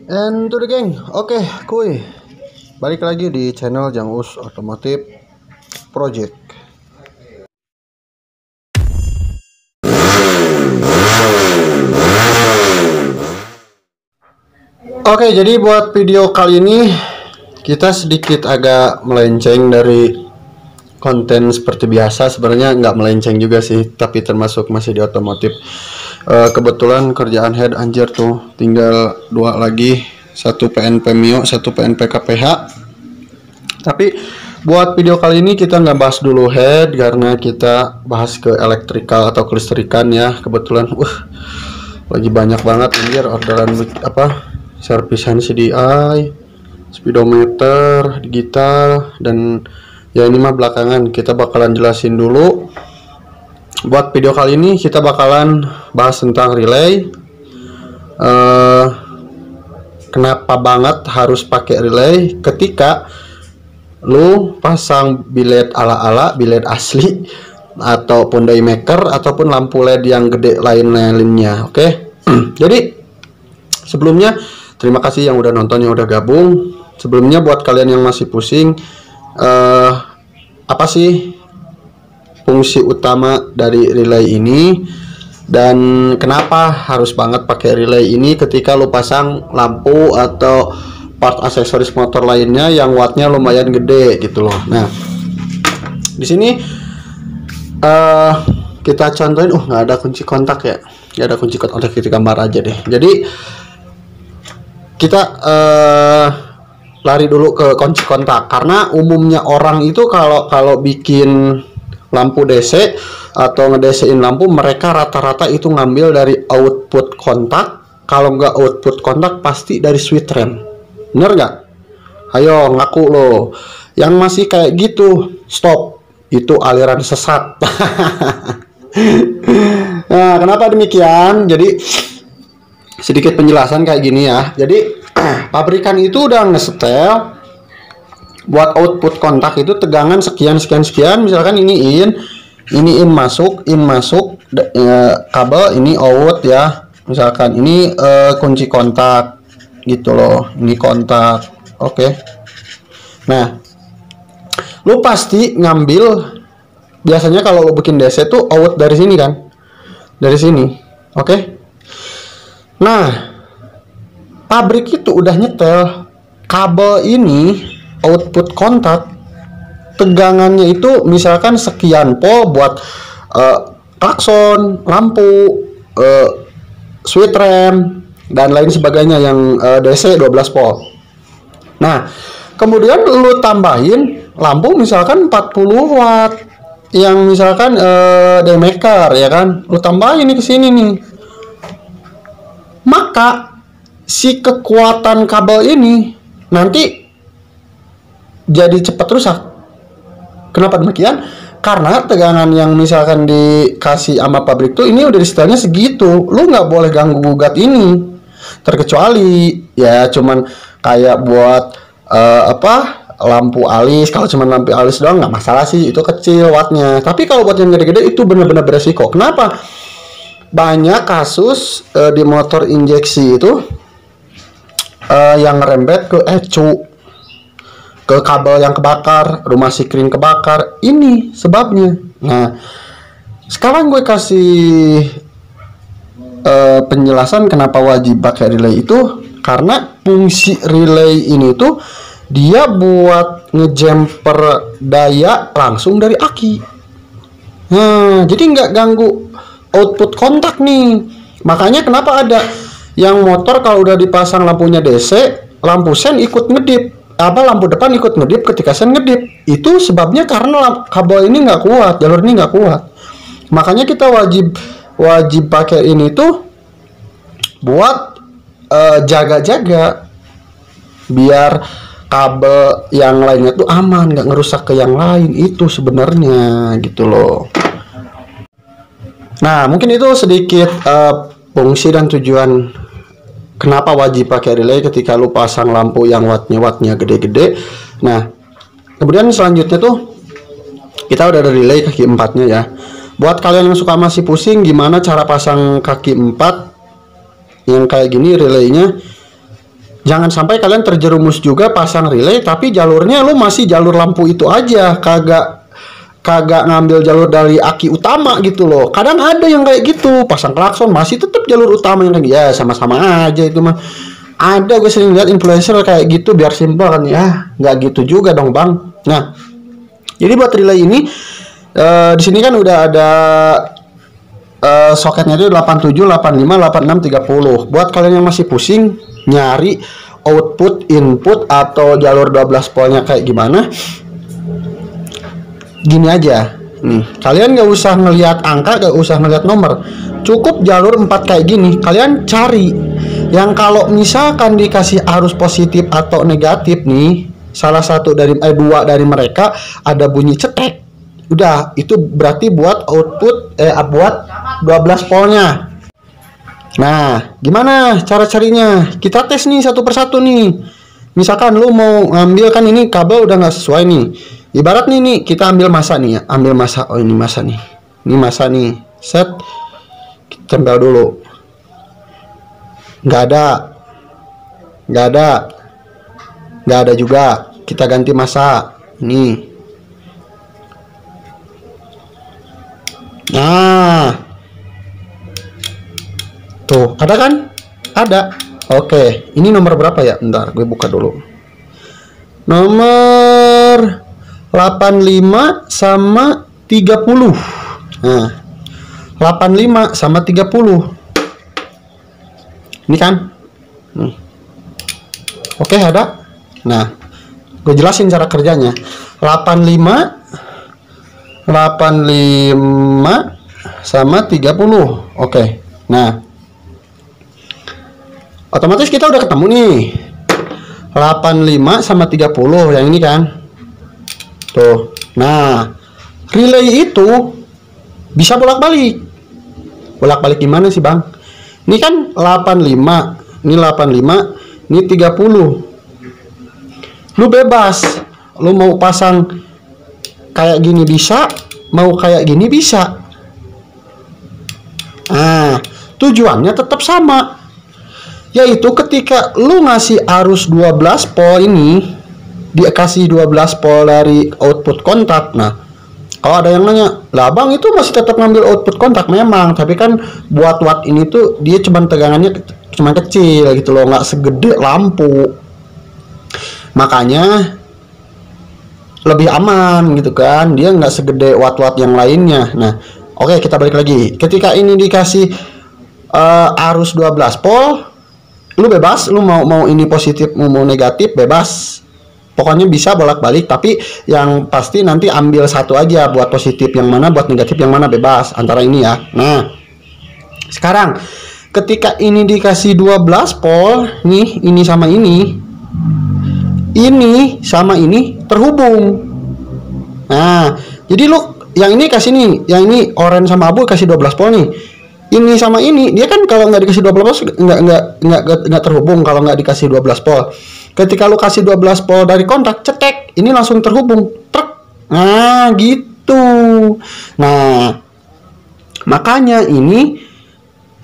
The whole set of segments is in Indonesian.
And to the gang, oke, kuy, balik lagi di channel Jangus Otomotif Project. Oke, jadi buat video kali ini kita sedikit agak melenceng dari konten seperti biasa. Sebenarnya nggak melenceng juga sih, tapi termasuk masih di otomotif. Kebetulan kerjaan head anjir tuh tinggal 2 lagi, 1 PNP Mio, 1 PNP KPH. Tapi buat video kali ini kita nggak bahas dulu head, karena kita bahas ke elektrikal atau kelistrikan ya. Kebetulan lagi banyak banget anjir orderan servisan CDI, speedometer, digital, dan ya ini mah belakangan. Kita bakalan jelasin dulu. Buat video kali ini kita bakalan bahas tentang relay. Kenapa banget harus pakai relay ketika lu pasang bilet ala-ala, bilet asli, ataupun daymaker, ataupun lampu LED yang gede lainnya. Oke. Jadi sebelumnya terima kasih yang udah nonton, yang udah gabung. Sebelumnya buat kalian yang masih pusing, apa sih fungsi utama dari relay ini, dan kenapa harus banget pakai relay ini ketika lu pasang lampu atau part aksesoris motor lainnya yang wattnya lumayan gede gitu loh. Nah, di sini kita contohin, nggak ada kunci kontak ya, nggak ada kunci kontak, kita gambar aja deh. Jadi kita lari dulu ke kunci kontak, karena umumnya orang itu kalau bikin lampu DC atau nge-DC-in lampu, mereka rata-rata itu ngambil dari output kontak. Kalau nggak output kontak pasti dari switch rem. Bener nggak? Ayo ngaku lo. Yang masih kayak gitu, stop. Itu aliran sesat. Nah, kenapa demikian? Jadi sedikit penjelasan kayak gini ya. Jadi pabrikan itu udah ngesetel buat output kontak itu tegangan sekian. Misalkan ini in masuk, kabel ini out ya. Misalkan ini kunci kontak gitu loh, ini kontak. Oke. Nah, lu pasti ngambil, biasanya kalau lu bikin DC tuh out dari sini kan, dari sini. Oke. Nah, pabrik itu udah nyetel kabel ini output kontak, tegangannya itu misalkan sekian volt buat klakson, lampu, switch rem, dan lain sebagainya yang DC 12 volt. Nah, kemudian lu tambahin lampu misalkan 40 watt yang misalkan daymaker ya kan, lu tambahin ini ke sini nih. Maka si kekuatan kabel ini nanti jadi cepat rusak. Kenapa demikian? Karena tegangan yang misalkan dikasih sama pabrik tuh ini udah disetelnya segitu. Lu nggak boleh ganggu gugat ini. Terkecuali ya cuman kayak buat lampu alis. Kalau cuman lampu alis doang nggak masalah sih, itu kecil wattnya. Tapi kalau buat yang gede-gede itu benar-benar beresiko. Kenapa? Banyak kasus di motor injeksi itu yang ngerembet ke ecu, ke kabel yang kebakar, rumah sikring kebakar. Ini sebabnya. Nah, sekarang gue kasih penjelasan kenapa wajib pakai relay itu. Karena fungsi relay ini tuh dia buat ngejumper daya langsung dari aki. Nah, jadi nggak ganggu output kontak nih. Makanya kenapa ada yang motor kalau udah dipasang lampunya DC, lampu sen ikut ngedip, lampu depan ikut ngedip ketika sen ngedip. Itu sebabnya karena kabel ini nggak kuat, jalur ini nggak kuat. Makanya kita wajib pakai ini tuh buat jaga-jaga biar kabel yang lainnya tuh aman, nggak ngerusak ke yang lain. Itu sebenarnya gitu loh. Nah, mungkin itu sedikit fungsi dan tujuan kenapa wajib pakai relay ketika lu pasang lampu yang wattnya gede-gede. Nah, kemudian selanjutnya tuh kita udah ada relay kaki 4-nya ya. Buat kalian yang suka masih pusing gimana cara pasang kaki 4 yang kayak gini relaynya, Jangan sampai kalian terjerumus juga pasang relay tapi jalurnya lu masih jalur lampu itu aja, kagak ngambil jalur dari aki utama gitu loh. Kadang ada yang kayak gitu, pasang klakson masih tetap jalur utama yang ya sama-sama aja itu mah. Ada gue sering lihat influencer kayak gitu biar simpel kan ya, nggak gitu juga dong bang. Nah, jadi buat relay ini di sini kan udah ada soketnya itu 87, 85, 86, 30. Buat kalian yang masih pusing nyari output, input atau jalur 12 voltnya kayak gimana, gini aja nih, kalian nggak usah ngelihat angka, nggak usah ngelihat nomor, cukup jalur 4 kayak gini. Kalian cari yang kalau misalkan dikasih arus positif atau negatif nih, salah satu dari dua dari mereka ada bunyi cetek, udah itu berarti buat output buat 12 voltnya. Nah, gimana cara carinya? Kita tes nih satu persatu nih. Misalkan lu mau ngambil, kan ini kabel udah nggak sesuai nih. Ibarat nih kita ambil masa nih ya, ambil masa. Oh ini masa nih, ini masa nih. Set, kita tempel dulu. Nggak ada juga. Kita ganti masa. Nih. Nah, tuh ada kan? Ada. Oke, ini nomor berapa ya? Bentar, gue buka dulu. Nomor 85 sama 30. Nah, 85 sama 30. Ini kan? Oke, ada. Nah, gue jelasin cara kerjanya. 85 sama 30. Oke. Nah, otomatis kita udah ketemu nih. 85 sama 30 yang ini kan. Tuh. Nah, relay itu bisa bolak-balik. Bolak-balik gimana sih, Bang? Ini kan 85, ini 85, ini 30. Lu bebas. Lu mau pasang kayak gini bisa, mau kayak gini bisa. Nah, tujuannya tetap sama. Yaitu ketika lu ngasih arus 12 volt ini, dikasih 12 volt dari output kontak. Nah, kalau ada yang nanya, lah bang itu masih tetap ngambil output kontak. Memang, tapi kan buat watt ini tuh dia cuman tegangannya cuman kecil gitu loh, nggak segede lampu. Makanya lebih aman gitu kan, dia nggak segede watt-watt yang lainnya. Nah, oke, kita balik lagi. Ketika ini dikasih arus 12 volt, lu bebas, lu mau ini positif mau negatif bebas, pokoknya bisa bolak-balik. Tapi yang pasti nanti ambil satu aja, buat positif yang mana, buat negatif yang mana, bebas antara ini ya. Nah, sekarang ketika ini dikasih 12 volt nih, ini sama ini sama ini terhubung. Nah, jadi lu yang ini kasih nih, yang ini oranye sama abu kasih 12 volt nih. Ini sama ini, dia kan kalau nggak dikasih 12 volt nggak terhubung kalau nggak dikasih 12 volt. Ketika lu kasih 12 volt dari kontak, cetek, ini langsung terhubung. Truk. Nah, gitu. Nah, makanya ini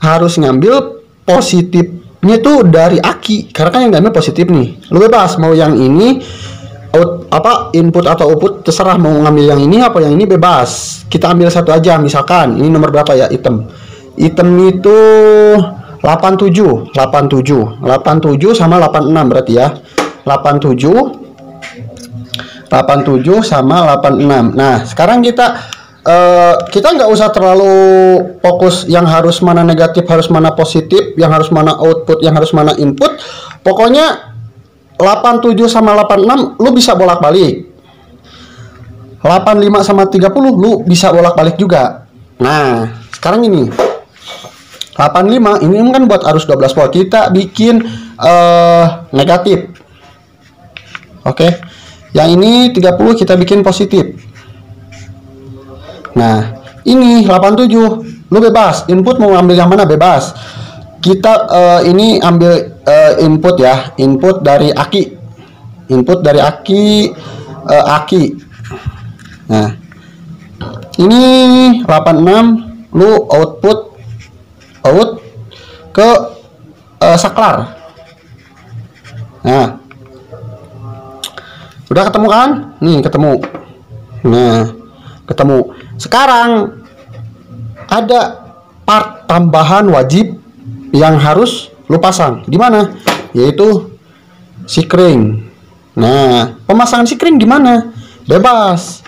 harus ngambil positifnya tuh dari aki, karena kan yang ngambil positif nih. Lu bebas mau yang ini input atau output, terserah mau ngambil yang ini apa yang ini, bebas. Kita ambil satu aja, misalkan ini nomor berapa ya, item itu 87 sama 86 berarti ya. 87 sama 86. Nah, sekarang kita nggak usah terlalu fokus yang harus mana negatif, harus mana positif, yang harus mana output, yang harus mana input. Pokoknya 87 sama 86 lu bisa bolak-balik. 85 sama 30 lu bisa bolak-balik juga. Nah, sekarang ini 85 ini kan buat arus 12 volt, kita bikin negatif. Oke. Yang ini 30 kita bikin positif. Nah, ini 87 lu bebas, input mau ambil yang mana bebas. Kita ini ambil input ya, input dari aki. Nah, ini 86 lu output ke saklar. Nah, udah ketemu kan? Nih ketemu. Nah, ketemu. Sekarang ada part tambahan wajib yang harus lu pasang. Di mana? Yaitu sikring. Nah, pemasangan sikring gimana? Bebas.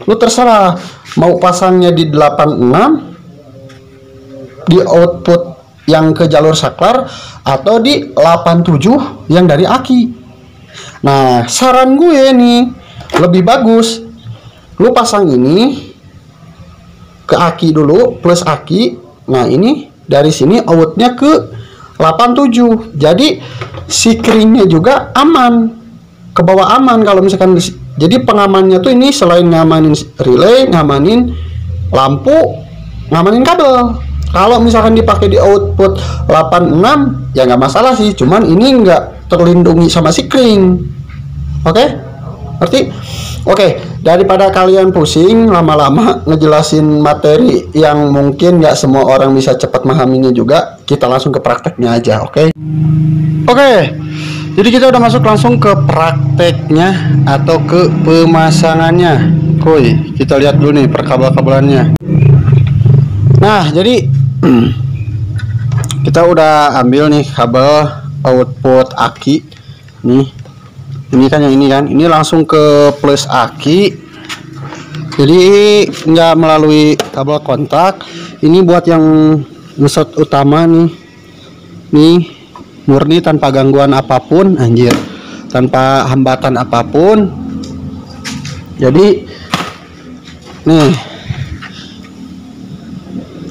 Lu terserah mau pasangnya di 86 di output yang ke jalur saklar atau di 87 yang dari aki. Nah, saran gue nih lebih bagus lu pasang ini ke aki dulu plus aki. Nah, ini dari sini outnya ke 87. Jadi sikringnya juga aman, ke bawah aman. Kalau misalkan jadi pengamannya tuh ini selain ngamanin relay, ngamanin lampu, ngamanin kabel. Kalau misalkan dipakai di output 86 ya nggak masalah sih, cuman ini nggak terlindungi sama sikring. Oke? Ngerti? Oke, daripada kalian pusing lama-lama ngejelasin materi yang mungkin nggak semua orang bisa cepat memahaminya juga, kita langsung ke prakteknya aja, oke? Oke, jadi kita udah masuk langsung ke prakteknya atau ke pemasangannya. Kuy, kita lihat dulu nih perkabel-kabelannya. Nah, jadi kita udah ambil nih kabel output aki nih. Ini kan yang ini kan, ini langsung ke plus aki. Jadi nggak melalui kabel kontak. Ini buat yang ngesot utama nih. Nih murni tanpa gangguan apapun, anjir. Tanpa hambatan apapun. Jadi nih.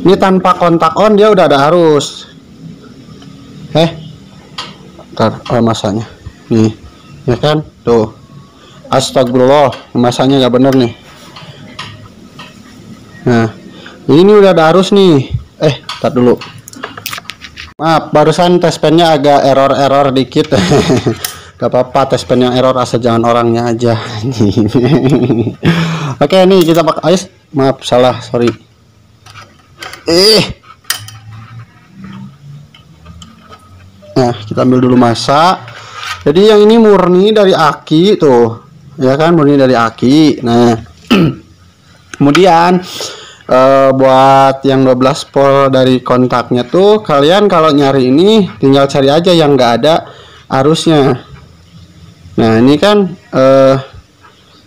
Ini tanpa kontak on dia udah ada arus. Ntar masanya. Nih. Ya kan? Tuh. Astagfirullah, masanya nggak bener nih. Nah, ini udah ada arus nih. Ntar dulu. Maaf, barusan tes pennya agak error dikit. Gak apa-apa, tes pen yang error asal jangan orangnya aja. Oke, nih kita pakai ice. Maaf, salah, sorry. Nah, kita ambil dulu masa. Jadi yang ini murni dari aki tuh, ya kan, murni dari aki. Nah, kemudian buat yang 12 volt dari kontaknya tuh, kalian kalau nyari ini tinggal cari aja yang nggak ada arusnya. Nah, ini kan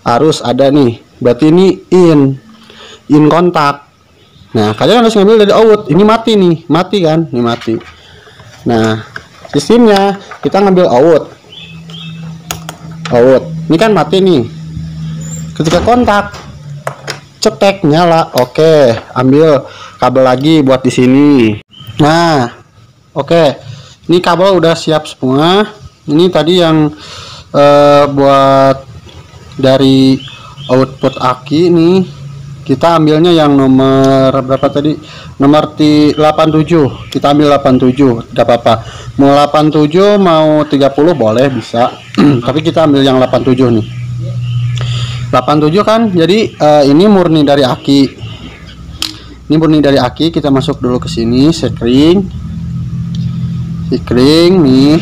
arus ada nih, berarti ini in kontak. Nah, kalian harus ngambil dari out. Ini mati nih, mati kan? Ini mati. Nah, sistemnya kita ngambil out. Ini kan mati nih. Ketika kontak, cetek nyala. Oke, ambil kabel lagi buat di sini. Nah, oke. Ini kabel udah siap semua. Ini tadi yang buat dari output aki nih. Kita ambilnya yang nomor berapa tadi? Nomor 87. Kita ambil 87, tidak apa-apa. Mau 87 mau 30 boleh, bisa. Tapi kita ambil yang 87 nih. 87 kan. Jadi ini murni dari aki. Ini murni dari aki. Kita masuk dulu ke sini, sikring nih.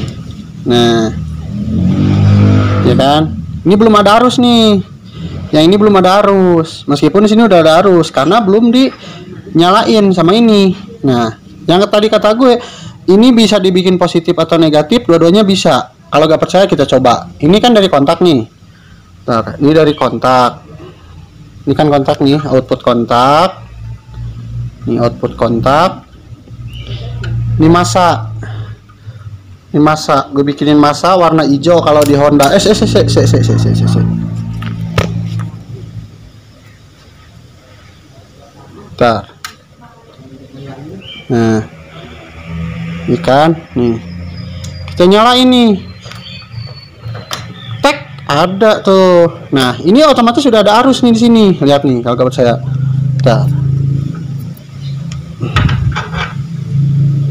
Nah, ya kan? Ini belum ada arus nih. Yang ini belum ada arus, meskipun di sini udah ada arus karena belum dinyalain sama ini. Nah, yang tadi kata gue, ini bisa dibikin positif atau negatif, dua-duanya bisa. Kalau nggak percaya kita coba. Ini kan dari kontak nih. Nah, ini dari kontak. Ini kan kontak nih, output kontak. Ini output kontak. Ini masa. Ini masa. Gue bikinin masa warna hijau kalau di Honda. Bentar. Nah, ini kan, nih kita nyalain nih, tek ada tuh. Nah, ini otomatis sudah ada arus nih di sini. Lihat nih kalau gak percaya. Bentar.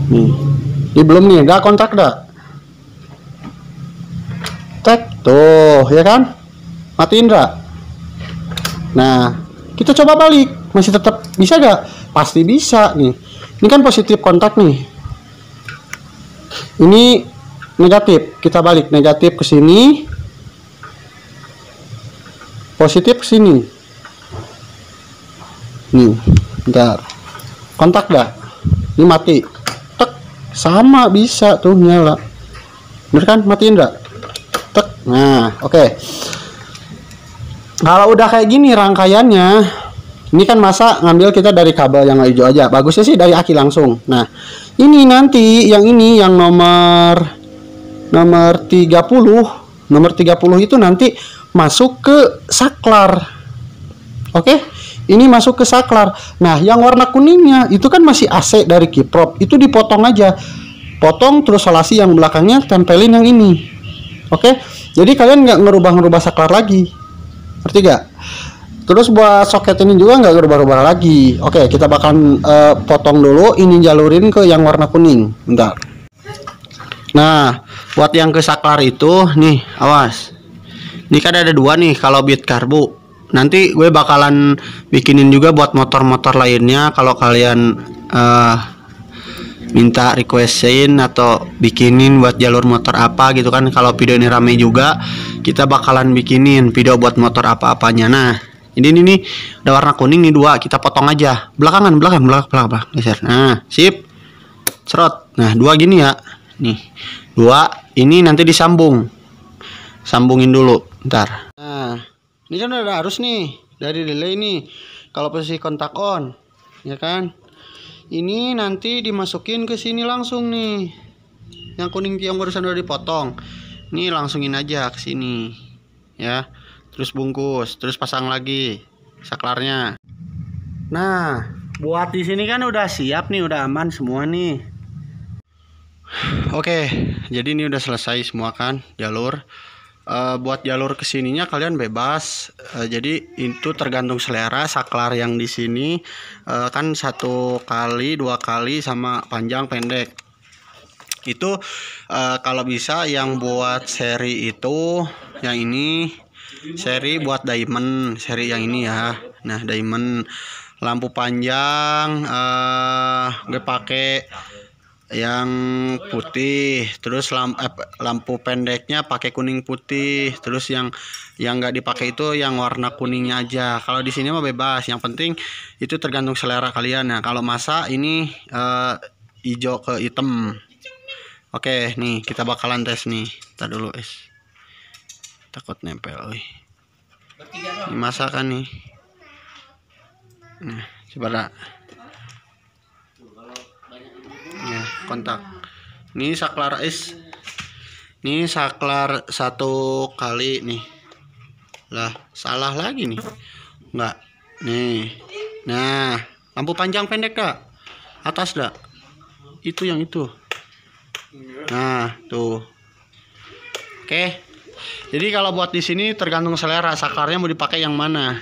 Nih, ini belum nih, nggak kontak dah. Tek tuh, ya kan? Matiin nggak? Nah, kita coba balik. Masih tetap bisa gak? Pasti bisa nih. Ini kan positif kontak nih. Ini negatif. Kita balik negatif ke sini, positif ke sini. Nih, bentar. Kontak dah. Ini mati. Tek, sama bisa tuh nyala. Bener kan? Matiin enggak? Tek. Nah, oke. Kalau udah kayak gini rangkaiannya, ini kan masa ngambil kita dari kabel yang hijau aja. Bagusnya sih dari aki langsung. Nah, ini nanti yang ini yang nomor 30. Nomor 30 itu nanti masuk ke saklar. Oke? Ini masuk ke saklar. Nah, yang warna kuningnya itu kan masih AC dari kiprop. Itu dipotong aja. Potong terus solasi yang belakangnya tempelin yang ini. Oke? Jadi kalian nggak ngerubah-ngerubah saklar lagi. Ngerti gak? Terus buat soket ini juga nggak ngerubah-rubah lagi. Oke, kita bakalan potong dulu. Ini jalurin ke yang warna kuning. Bentar. Nah, buat yang ke saklar itu nih, awas. Ini kan ada dua nih kalau bit karbu. Nanti gue bakalan bikinin juga buat motor-motor lainnya kalau kalian minta requestin atau bikinin buat jalur motor apa gitu kan. Kalau video ini rame juga, kita bakalan bikinin video buat motor apa-apanya. Nah, ini nih ada warna kuning nih dua, kita potong aja. Belakang. Geser. Nah, sip. Serot. Nah, dua gini ya. Nih. Dua, ini nanti disambung. Sambungin dulu, ntar. Nah, ini kan udah arus nih dari relay nih. Kalau posisi kontak on, ya kan? Ini nanti dimasukin ke sini langsung nih. Yang kuning yang barusan udah dipotong. Ini langsungin aja ke sini. Ya. Terus bungkus, terus pasang lagi saklarnya. Nah, buat di sini kan udah siap nih, udah aman semua nih. Oke, jadi ini udah selesai semua kan jalur. Buat jalur kesininya kalian bebas. Jadi itu tergantung selera. Saklar yang di sini kan 1 kali, 2 kali sama panjang pendek. Itu kalau bisa yang buat seri itu yang ini seri buat diamond, seri yang ini ya. Nah, diamond lampu panjang gue pakai yang putih, terus lampu pendeknya pakai kuning putih, terus yang nggak dipakai itu yang warna kuningnya aja. Kalau di sini mah bebas, yang penting itu tergantung selera kalian. Nah, kalau masa ini hijau ke hitam. Oke, nih kita bakalan tes nih. Ntar dulu takut nempel. Ini masa kan nih. Nah, coba dah. Ya, kontak. Ini saklar Ini saklar 1 kali nih. Lah, salah lagi nih. Enggak. Nih. Nah, lampu panjang pendek Kak. Atas dah. Itu yang itu. Nah, tuh. Oke. Jadi kalau buat di sini tergantung selera saklarnya mau dipakai yang mana.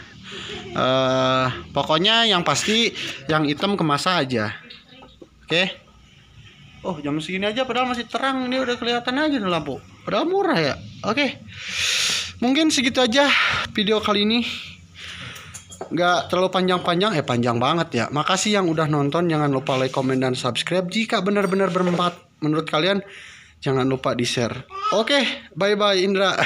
Pokoknya yang pasti yang hitam kemasa aja. Oke. Oh, jam segini aja padahal masih terang. Ini udah kelihatan aja nih lampu. Padahal murah ya. Oke. Mungkin segitu aja video kali ini. Nggak terlalu panjang-panjang. Panjang banget ya. Makasih yang udah nonton. Jangan lupa like, komen, dan subscribe. Jika benar-benar bermanfaat menurut kalian, jangan lupa di share. Oke. Bye-bye Indra.